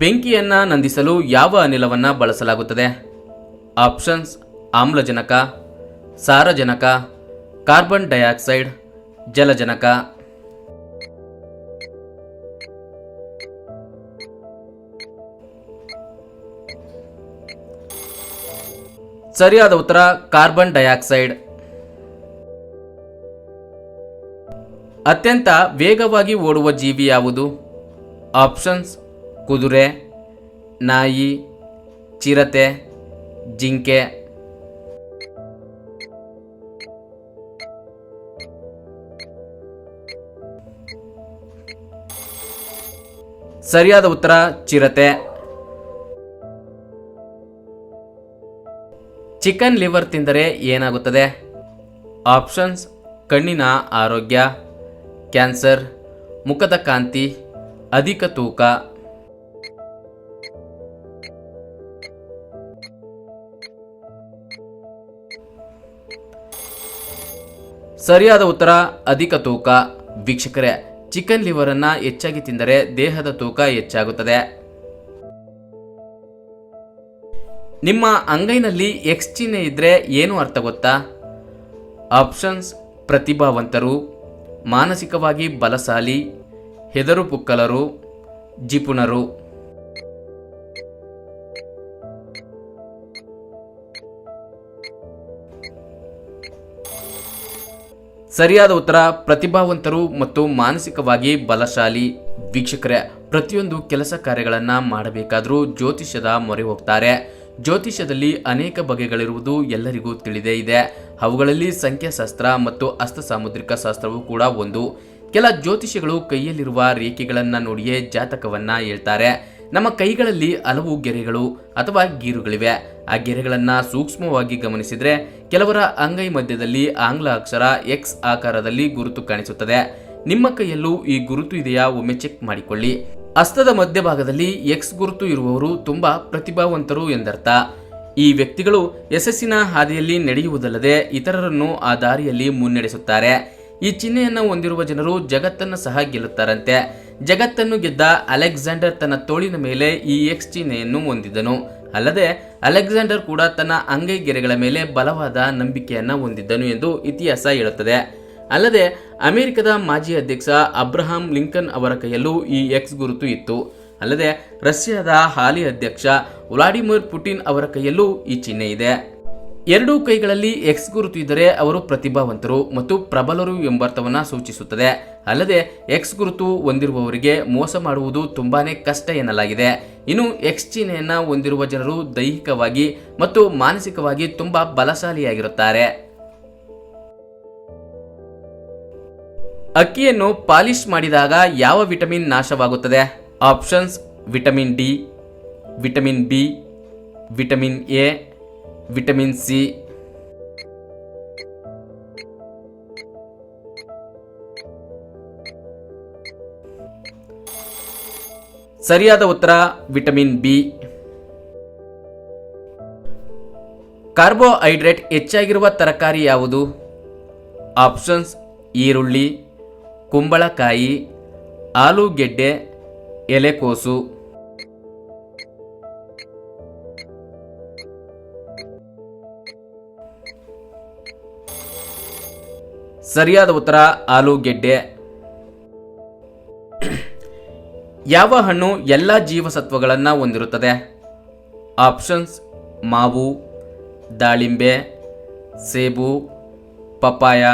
ಬೆಂಕಿಯನ್ನು ನಂದಿಸಲು ಯಾವ ಅನಿಲವನ್ನು ಬಳಸಲಾಗುತ್ತದೆ? ಆಪ್ಷನ್ಸ್: ಆಮ್ಲಜನಕ, ಸಾರಜನಕ, ಕಾರ್ಬನ್ ಡೈಆಕ್ಸೈಡ್, ಜಲಜನಕ. ಸರಿಯಾದ ಉತ್ತರ ಕಾರ್ಬನ್ ಡೈಆಕ್ಸೈಡ್. ಅತ್ಯಂತ ವೇಗವಾಗಿ ಓಡುವ ಜೀವಿ ಯಾವುದು? ಆಪ್ಷನ್ಸ್: ಕುದುರೆ, ನಾಯಿ, ಚಿರತೆ, ಜಿಂಕೆ. ಸರಿಯಾದ ಉತ್ತರ ಚಿರತೆ. ಚಿಕನ್ ಲಿವರ್ ತಿಂದರೆ ಏನಾಗುತ್ತದೆ? ಆಪ್ಷನ್ಸ್: ಕಣ್ಣಿನ ಆರೋಗ್ಯ, ಕ್ಯಾನ್ಸರ್, ಮುಖದ ಕಾಂತಿ, ಅಧಿಕ ತೂಕ. ಸರಿಯಾದ ಉತ್ತರ ಅಧಿಕ ತೂಕ. ವೀಕ್ಷಕರೇ, ಚಿಕನ್ ಲಿವರ್ ಅನ್ನು ಹೆಚ್ಚಾಗಿ ತಿಂದರೆ ದೇಹದ ತೂಕ ಹೆಚ್ಚಾಗುತ್ತದೆ. ನಿಮ್ಮ ಅಂಗೈನಲ್ಲಿ ಎಕ್ಸ್ ಚಿಹ್ನೆ ಇದ್ರೆ ಏನು ಅರ್ಥ ಗೊತ್ತಾ? ಆಪ್ಷನ್ಸ್: ಪ್ರತಿಭಾವಂತರು, ಮಾನಸಿಕವಾಗಿ ಬಲಶಾಲಿ, ಹೆದರು ಪುಕ್ಕಲರು, ಜಿಪುಣರು. ಸರಿಯಾದ ಉತ್ತರ ಪ್ರತಿಭಾವಂತರು ಮತ್ತು ಮಾನಸಿಕವಾಗಿ ಬಲಶಾಲಿ. ವೀಕ್ಷಕರೇ, ಪ್ರತಿಯೊಂದು ಕೆಲಸ ಕಾರ್ಯಗಳನ್ನು ಮಾಡಬೇಕಾದರೂ ಜ್ಯೋತಿಷ್ಯದ ಮೊರೆ ಹೋಗ್ತಾರೆ. ಜ್ಯೋತಿಷ್ಯದಲ್ಲಿ ಅನೇಕ ಬಗೆಗಳಿರುವುದು ಎಲ್ಲರಿಗೂ ತಿಳಿದೇ ಇದೆ. ಅವುಗಳಲ್ಲಿ ಸಂಖ್ಯಾಶಾಸ್ತ್ರ ಮತ್ತು ಹಸ್ತ ಸಾಮುದ್ರಿಕ ಶಾಸ್ತ್ರವೂ ಕೂಡ ಒಂದು. ಕೆಲ ಜ್ಯೋತಿಷಿಗಳು ಕೈಯಲ್ಲಿರುವ ರೇಖೆಗಳನ್ನು ನೋಡಿಯೇ ಜಾತಕವನ್ನು ಹೇಳ್ತಾರೆ. ನಮ್ಮ ಕೈಗಳಲ್ಲಿ ಹಲವು ಗೆರೆಗಳು ಅಥವಾ ಗೀರುಗಳಿವೆ. ಆ ಗೆರೆಗಳನ್ನು ಸೂಕ್ಷ್ಮವಾಗಿ ಗಮನಿಸಿದರೆ ಕೆಲವರ ಅಂಗೈ ಮಧ್ಯದಲ್ಲಿ ಆಂಗ್ಲ ಅಕ್ಷರ ಎಕ್ಸ್ ಆಕಾರದಲ್ಲಿ ಗುರುತು ಕಾಣಿಸುತ್ತದೆ. ನಿಮ್ಮ ಕೈಯಲ್ಲೂ ಈ ಗುರುತು ಇದೆಯಾ ಒಮ್ಮೆ ಚೆಕ್ ಮಾಡಿಕೊಳ್ಳಿ. ಹಸ್ತದ ಮಧ್ಯಭಾಗದಲ್ಲಿ ಎಕ್ಸ್ ಗುರುತು ಇರುವವರು ತುಂಬಾ ಪ್ರತಿಭಾವಂತರು ಎಂದರ್ಥ. ಈ ವ್ಯಕ್ತಿಗಳು ಯಶಸ್ಸಿನ ಹಾದಿಯಲ್ಲಿ ನಡೆಯುವುದಲ್ಲದೆ ಇತರರನ್ನು ಆ ದಾರಿಯಲ್ಲಿ ಮುನ್ನಡೆಸುತ್ತಾರೆ. ಈ ಚಿಹ್ನೆಯನ್ನು ಹೊಂದಿರುವ ಜನರು ಜಗತ್ತನ್ನು ಸಹ ಗೆಲ್ಲುತ್ತಾರಂತೆ. ಜಗತ್ತನ್ನು ಗೆದ್ದ ಅಲೆಕ್ಸಾಂಡರ್ ತನ್ನ ತೋಳಿನ ಮೇಲೆ ಈ ಎಕ್ಸ್ ಚಿಹ್ನೆಯನ್ನು ಹೊಂದಿದ್ದನು. ಅಲ್ಲದೆ ಅಲೆಕ್ಸಾಂಡರ್ ಕೂಡ ತನ್ನ ಅಂಗೈ ಗೆರೆಗಳ ಮೇಲೆ ಬಲವಾದ ನಂಬಿಕೆಯನ್ನು ಹೊಂದಿದ್ದನು ಎಂದು ಇತಿಹಾಸ ಹೇಳುತ್ತದೆ. ಅಲ್ಲದೆ ಅಮೆರಿಕದ ಮಾಜಿ ಅಧ್ಯಕ್ಷ ಅಬ್ರಹಾಂ ಲಿಂಕನ್ ಅವರ ಕೈಯಲ್ಲೂ ಈ ಎಕ್ಸ್ ಗುರುತು ಇತ್ತು. ಅಲ್ಲದೆ ರಷ್ಯಾದ ಹಾಲಿ ಅಧ್ಯಕ್ಷ ವ್ಲಾಡಿಮಿರ್ ಪುಟಿನ್ ಅವರ ಕೈಯಲ್ಲೂ ಈ ಚಿಹ್ನೆ ಇದೆ. ಎರಡೂ ಕೈಗಳಲ್ಲಿ ಎಕ್ಸ್ ಗುರುತು ಇದ್ದರೆ ಅವರು ಪ್ರತಿಭಾವಂತರು ಮತ್ತು ಪ್ರಬಲರು ಎಂಬರ್ಥವನ್ನು ಸೂಚಿಸುತ್ತದೆ. ಅಲ್ಲದೆ ಎಕ್ಸ್ ಗುರುತು ಹೊಂದಿರುವವರಿಗೆ ಮೋಸ ಮಾಡುವುದು ತುಂಬಾನೇ ಕಷ್ಟ ಎನ್ನಲಾಗಿದೆ. ಇನ್ನು ಎಕ್ಸ್ ಚಿಹ್ನೆಯನ್ನು ಹೊಂದಿರುವ ಜನರು ದೈಹಿಕವಾಗಿ ಮತ್ತು ಮಾನಸಿಕವಾಗಿ ತುಂಬಾ ಬಲಶಾಲಿಯಾಗಿರುತ್ತಾರೆ. ಅಕ್ಕಿಯನ್ನು ಪಾಲಿಶ್ ಮಾಡಿದಾಗ ಯಾವ ವಿಟಮಿನ್ ನಾಶವಾಗುತ್ತದೆ? Options: vitamin D, vitamin B, vitamin A, vitamin C. ಸರಿಯಾದ ಉತ್ತರ ವಿಟಮಿನ್ ಬಿ. ಕಾರ್ಬೋಹೈಡ್ರೇಟ್ ಹೆಚ್ಚಾಗಿರುವ ತರಕಾರಿ ಯಾವುದು? ಆಪ್ಷನ್ಸ್: ಈರುಳ್ಳಿ, ಕುಂಬಳಕಾಯಿ, ಆಲೂಗೆಡ್ಡೆ, ಎಲೆಕೋಸು. ಸರಿಯಾದ ಉತ್ತರ ಆಲೂಗೆಡ್ಡೆ. ಯಾವ ಹಣ್ಣು ಎಲ್ಲ ಜೀವಸತ್ವಗಳನ್ನು ಹೊಂದಿರುತ್ತದೆ? ಆಪ್ಷನ್ಸ್: ಮಾವು, ದಾಳಿಂಬೆ, ಸೇಬು, ಪಪಾಯ.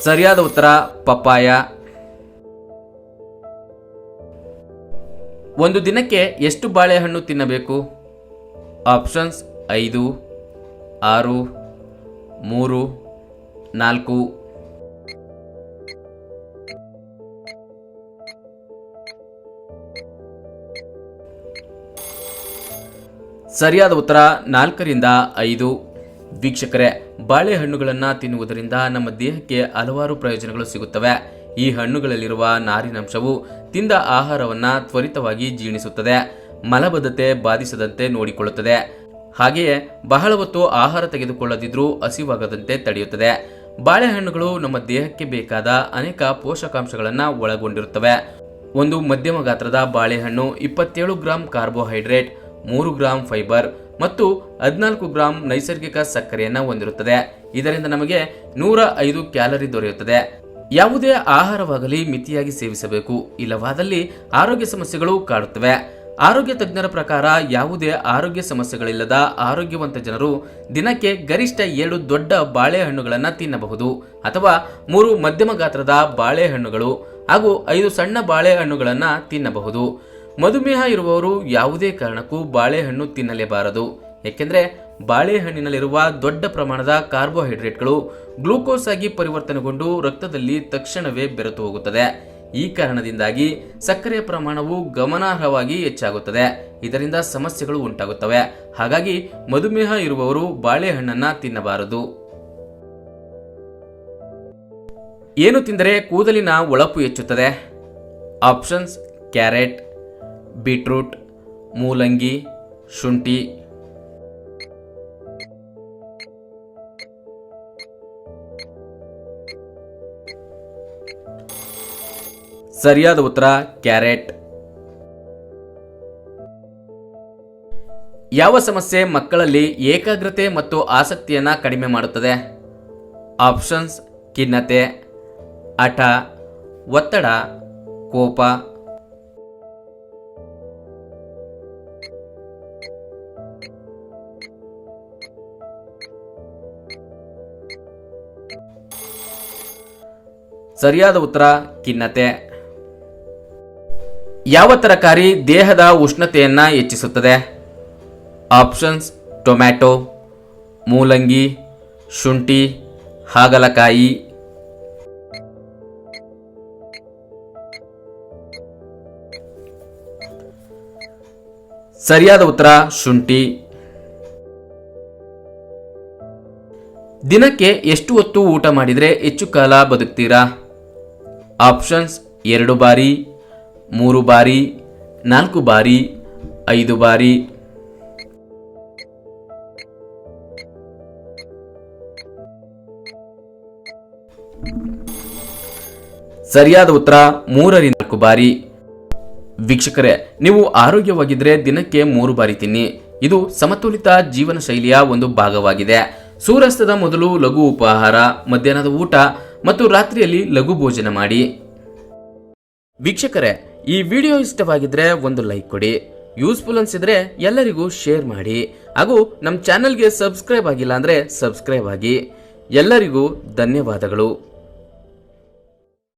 ಸರಿಯಾದ ಉತ್ತರ ಪಪಾಯ. ಒಂದು ದಿನಕ್ಕೆ ಎಷ್ಟು ಬಾಳೆಹಣ್ಣು ತಿನ್ನಬೇಕು? ಆಪ್ಷನ್ಸ್: 5, 6, 3, 4. ಸರಿಯಾದ ಉತ್ತರ 4ರಿಂದ 5. ವೀಕ್ಷಕರೇ, ಬಾಳೆಹಣ್ಣುಗಳನ್ನು ತಿನ್ನುವುದರಿಂದ ನಮ್ಮ ದೇಹಕ್ಕೆ ಹಲವಾರು ಪ್ರಯೋಜನಗಳು ಸಿಗುತ್ತವೆ. ಈ ಹಣ್ಣುಗಳಲ್ಲಿರುವ ನಾರಿನಂಶವು ತಿಂದ ಆಹಾರವನ್ನು ತ್ವರಿತವಾಗಿ ಜೀರ್ಣಿಸುತ್ತದೆ, ಮಲಬದ್ಧತೆ ಬಾಧಿಸದಂತೆ ನೋಡಿಕೊಳ್ಳುತ್ತದೆ. ಹಾಗೆಯೇ ಬಹಳ ಹೊತ್ತು ಆಹಾರ ತೆಗೆದುಕೊಳ್ಳದಿದ್ರೂ ಹಸಿವಾಗದಂತೆ ತಡೆಯುತ್ತದೆ. ಬಾಳೆಹಣ್ಣುಗಳು ನಮ್ಮ ದೇಹಕ್ಕೆ ಬೇಕಾದ ಅನೇಕ ಪೋಷಕಾಂಶಗಳನ್ನು ಒಳಗೊಂಡಿರುತ್ತವೆ. ಒಂದು ಮಧ್ಯಮ ಗಾತ್ರದ ಬಾಳೆಹಣ್ಣು 27 ಗ್ರಾಂ ಕಾರ್ಬೋಹೈಡ್ರೇಟ್, 3 ಗ್ರಾಂ ಫೈಬರ್ ಮತ್ತು 14 ಗ್ರಾಂ ನೈಸರ್ಗಿಕ ಸಕ್ಕರೆಯನ್ನು ಹೊಂದಿರುತ್ತದೆ. ಇದರಿಂದ ನಮಗೆ 105 ಕ್ಯಾಲರಿ ದೊರೆಯುತ್ತದೆ. ಯಾವುದೇ ಆಹಾರವಾಗಲಿ ಮಿತಿಯಾಗಿ ಸೇವಿಸಬೇಕು, ಇಲ್ಲವಾದಲ್ಲಿ ಆರೋಗ್ಯ ಸಮಸ್ಯೆಗಳು ಕಾಡುತ್ತವೆ. ಆರೋಗ್ಯ ತಜ್ಞರ ಪ್ರಕಾರ ಯಾವುದೇ ಆರೋಗ್ಯ ಸಮಸ್ಯೆಗಳಿಲ್ಲದ ಆರೋಗ್ಯವಂತ ಜನರು ದಿನಕ್ಕೆ ಗರಿಷ್ಠ 7 ದೊಡ್ಡ ಬಾಳೆಹಣ್ಣುಗಳನ್ನು ತಿನ್ನಬಹುದು ಅಥವಾ 3 ಮಧ್ಯಮ ಗಾತ್ರದ ಬಾಳೆಹಣ್ಣುಗಳು ಹಾಗೂ 5 ಸಣ್ಣ ಬಾಳೆಹಣ್ಣುಗಳನ್ನು ತಿನ್ನಬಹುದು. ಮಧುಮೇಹ ಇರುವವರು ಯಾವುದೇ ಕಾರಣಕ್ಕೂ ಬಾಳೆಹಣ್ಣು ತಿನ್ನಲೇಬಾರದು, ಏಕೆಂದರೆ ಬಾಳೆಹಣ್ಣಿನಲ್ಲಿರುವ ದೊಡ್ಡ ಪ್ರಮಾಣದ ಕಾರ್ಬೋಹೈಡ್ರೇಟ್ಗಳು ಗ್ಲೂಕೋಸ್ ಆಗಿ ಪರಿವರ್ತನೆಗೊಂಡು ರಕ್ತದಲ್ಲಿ ತಕ್ಷಣವೇ ಬೆರೆತು ಹೋಗುತ್ತದೆ. ಈ ಕಾರಣದಿಂದಾಗಿ ಸಕ್ಕರೆಯ ಪ್ರಮಾಣವು ಗಮನಾರ್ಹವಾಗಿ ಹೆಚ್ಚಾಗುತ್ತದೆ. ಇದರಿಂದ ಸಮಸ್ಯೆಗಳು ಉಂಟಾಗುತ್ತವೆ. ಹಾಗಾಗಿ ಮಧುಮೇಹ ಇರುವವರು ಬಾಳೆಹಣ್ಣನ್ನು ತಿನ್ನಬಾರದು. ಏನು ತಿಂದರೆ ಕೂದಲಿನ ಹೊಳಪು ಹೆಚ್ಚುತ್ತದೆ? ಆಪ್ಷನ್ಸ್: ಕ್ಯಾರೆಟ್, ಬೀಟ್ರೂಟ್, ಮೂಲಂಗಿ, ಶುಂಠಿ. ಸರಿಯಾದ ಉತ್ತರ ಕ್ಯಾರೆಟ್. ಯಾವ ಸಮಸ್ಯೆ ಮಕ್ಕಳಲ್ಲಿ ಏಕಾಗ್ರತೆ ಮತ್ತು ಆಸಕ್ತಿಯನ್ನು ಕಡಿಮೆ ಮಾಡುತ್ತದೆ? ಆಪ್ಷನ್ಸ್: ಖಿನ್ನತೆ, ಹಠ, ಒತ್ತಡ, ಕೋಪ. ಸರಿಯಾದ ಉತ್ತರ ಖಿನ್ನತೆ. ಯಾವ ತರಕಾರಿ ದೇಹದ ಉಷ್ಣತೆಯನ್ನು ಹೆಚ್ಚಿಸುತ್ತದೆ? ಆಪ್ಷನ್ಸ್: ಟೊಮ್ಯಾಟೊ, ಮೂಲಂಗಿ, ಶುಂಠಿ, ಹಾಗಲಕಾಯಿ. ಸರಿಯಾದ ಉತ್ತರ ಶುಂಠಿ. ದಿನಕ್ಕೆ ಎಷ್ಟು ಹೊತ್ತು ಊಟ ಮಾಡಿದರೆ ಹೆಚ್ಚು ಕಾಲ ಬದುಕ್ತೀರಾ? ಆಪ್ಷನ್ಸ್: 2 ಬಾರಿ, 3 ಬಾರಿ, 4 ಬಾರಿ, 5 ಬಾರಿ. ಸರಿಯಾದ ಉತ್ತರ 3 ರಿಂದ 4 ಬಾರಿ. ವೀಕ್ಷಕರೇ, ನೀವು ಆರೋಗ್ಯವಾಗಿದ್ದರೆ ದಿನಕ್ಕೆ 3 ಬಾರಿ ತಿನ್ನಿ. ಇದು ಸಮತೋಲಿತ ಜೀವನ ಶೈಲಿಯ ಒಂದು ಭಾಗವಾಗಿದೆ. ಸೂರ್ಯಾಸ್ತದ ಮೊದಲು ಲಘು ಉಪಹಾರ, ಮಧ್ಯಾಹ್ನದ ಊಟ ಮತ್ತು ರಾತ್ರಿಯಲ್ಲಿ ಲಘು ಭೋಜನ ಮಾಡಿ. ವೀಕ್ಷಕರೇ, ಈ ವಿಡಿಯೋ ಇಷ್ಟವಾಗಿದ್ರೆ ಒಂದು ಲೈಕ್ ಕೊಡಿ. ಯೂಸ್ಫುಲ್ ಅನ್ಸಿದ್ರೆ ಎಲ್ಲರಿಗೂ ಶೇರ್ ಮಾಡಿ ಹಾಗೂ ನಮ್ಮ ಚಾನೆಲ್ಗೆ ಸಬ್ಸ್ಕ್ರೈಬ್ ಆಗಿಲ್ಲ ಅಂದ್ರೆ ಸಬ್ಸ್ಕ್ರೈಬ್ ಆಗಿ. ಎಲ್ಲರಿಗೂ ಧನ್ಯವಾದಗಳು.